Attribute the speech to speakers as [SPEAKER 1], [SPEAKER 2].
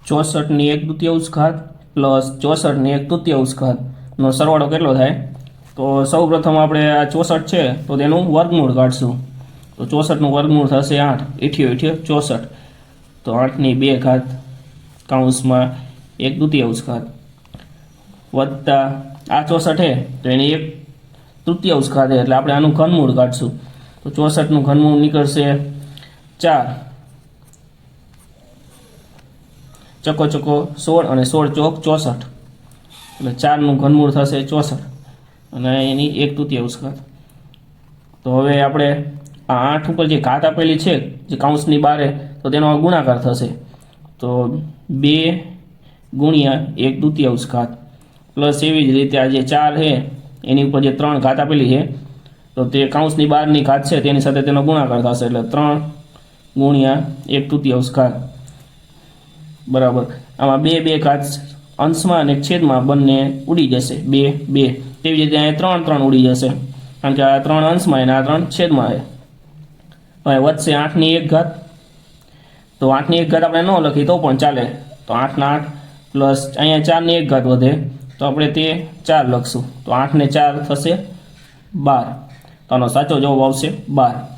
[SPEAKER 1] 64 1/2 plus 64 1/2 નો સરવાળો કેટલો થાય? તો સૌ પ્રથમ આપણે આ 64 છે તો તેનું વર્ગમૂળ કાઢશું. તો 64 નું વર્ગમૂળ થશે 8, 8 64. તો 8/2 કૌંસમાં 1/2 વત્તા આ 64 છે તો એની 1/3 છે, એટલે આપણે આનું ઘનમૂળ કાઢશું. તો 64 નું ઘનમૂળ નીકળશે 4, ચકો 16 અને 16 ચોક 64, એટલે 4 નું ઘનમૂળ થશે 64 અને એની 1/3. તો હવે આપણે આ 8 ઉપર જે ઘાત આપેલી છે જે કૌંસની બારે, તો તેનો ગુણાકાર થશે. તો 2 ગુણ્યા 1/2 પ્લસ એવી જ રીતે આ જે 4 છે એની ઉપર જે 3 ઘાત આપેલી છે તો તે કૌંસની બહારની ઘાત છે તેની સાથે તેનો ગુણાકાર થશે, એટલે 3 ગુણ્યા 1/2 બરાબર. આમાં 2 ઘાત અંશમાં અને છેદમાં બંને ઉડી જશે, 2 તેવી રીતે અહીંયા 3 ઉડી જશે, કારણ કે આ 3 અંશમાં અને આ 3 છેદમાં છે. હવે વધશે 8/1. તો 8/1 આપણે ન લખી તો પણ ચાલે. તો 8 પ્લસ અહીંયા 4/1 વધે તો આપણે તે 4 લખશું. તો 8 ને 4 થશે 12. તો આનો સાચો જવાબ આવશે 12.